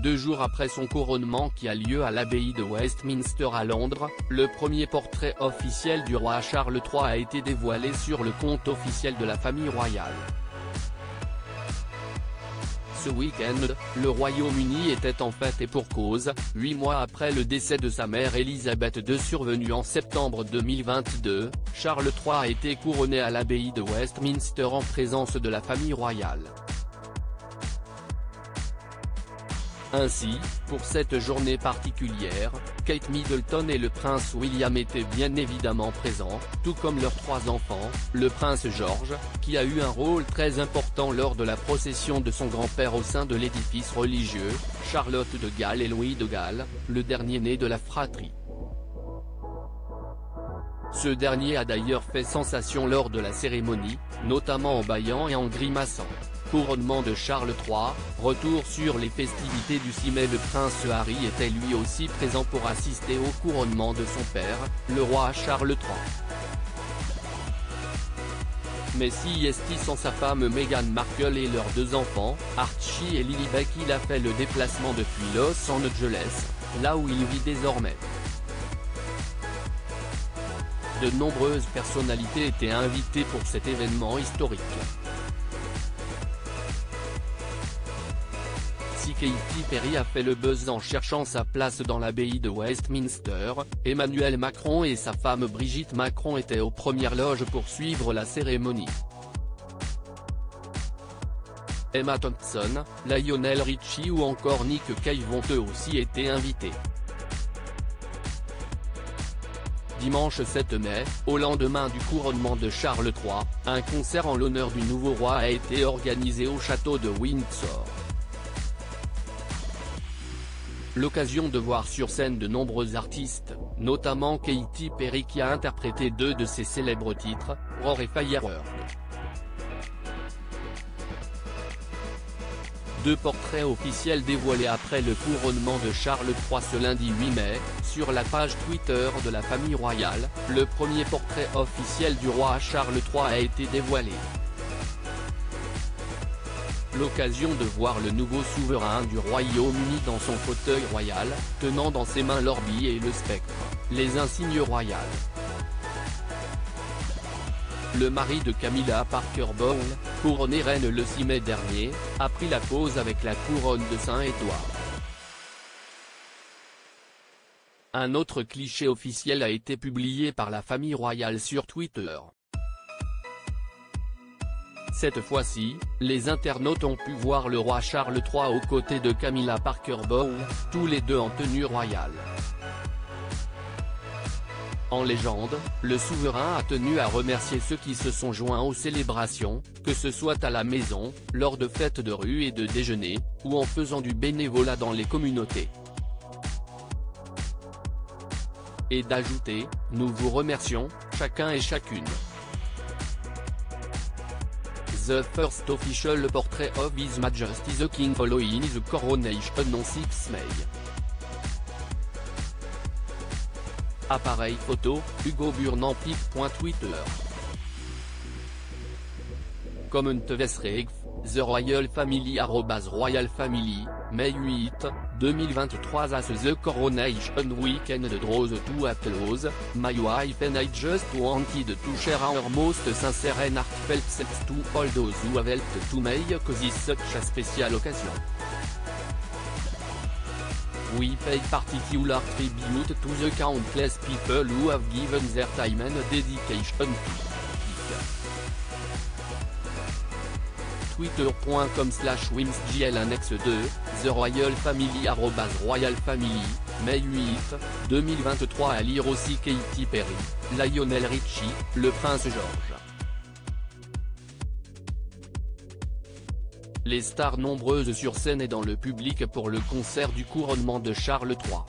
2 jours après son couronnement qui a lieu à l'abbaye de Westminster à Londres, le premier portrait officiel du roi Charles III a été dévoilé sur le compte officiel de la famille royale. Ce week-end, le Royaume-Uni était en fête et pour cause, 8 mois après le décès de sa mère Elisabeth II survenu en septembre 2022, Charles III a été couronné à l'abbaye de Westminster en présence de la famille royale. Ainsi, pour cette journée particulière, Kate Middleton et le prince William étaient bien évidemment présents, tout comme leurs 3 enfants, le prince George, qui a eu un rôle très important lors de la procession de son grand-père au sein de l'édifice religieux, Charlotte de Galles et Louis de Galles, le dernier-né de la fratrie. Ce dernier a d'ailleurs fait sensation lors de la cérémonie, notamment en bâillant et en grimaçant. Couronnement de Charles III, retour sur les festivités du 6 mai. Le prince Harry était lui aussi présent pour assister au couronnement de son père, le roi Charles III. Mais si est sans sa femme Meghan Markle et leurs 2 enfants, Archie et Lilibet, il a fait le déplacement depuis Los Angeles, là où il vit désormais. De nombreuses personnalités étaient invitées pour cet événement historique. Si Katy Perry a fait le buzz en cherchant sa place dans l'abbaye de Westminster, Emmanuel Macron et sa femme Brigitte Macron étaient aux premières loges pour suivre la cérémonie. Emma Thompson, Lionel Richie ou encore Nick Cave ont eux aussi été invités. Dimanche 7 mai, au lendemain du couronnement de Charles III, un concert en l'honneur du nouveau roi a été organisé au château de Windsor. L'occasion de voir sur scène de nombreux artistes, notamment Katy Perry qui a interprété 2 de ses célèbres titres, Roar et Firework. 2 portraits officiels dévoilés après le couronnement de Charles III ce lundi 8 mai, sur la page Twitter de la famille royale, le premier portrait officiel du roi Charles III a été dévoilé. L'occasion de voir le nouveau souverain du Royaume-Uni dans son fauteuil royal, tenant dans ses mains l'orbi et le spectre, les insignes royales. Le mari de Camilla Parker Bowles, couronnée reine le 6 mai dernier, a pris la pose avec la couronne de Saint-Édouard. Un autre cliché officiel a été publié par la famille royale sur Twitter. Cette fois-ci, les internautes ont pu voir le roi Charles III aux côtés de Camilla Parker Bowles, tous les 2 en tenue royale. En légende, le souverain a tenu à remercier ceux qui se sont joints aux célébrations, que ce soit à la maison, lors de fêtes de rue et de déjeuners, ou en faisant du bénévolat dans les communautés. Et d'ajouter, nous vous remercions, chacun et chacune. The first official portrait of His Majesty the King following the coronation on 6 May. Appareil photo, Hugo Burnand-Pic.Twitter. Commentwesreg, The Royal Family @Royal Family, May 8, 2023 as the coronation weekend draws to a close, my wife and I just wanted to share our most sincere and heartfelt thanks to all those who have helped to make this such a special occasion. We pay particular tribute to the countless people who have given their time and dedication to Twitter.com/WimsGL Annexe 2, The Royal Family @Royal Family, May 8, 2023 à lire aussi Katy Perry, Lionel Richie, le prince George. Les stars nombreuses sur scène et dans le public pour le concert du couronnement de Charles III.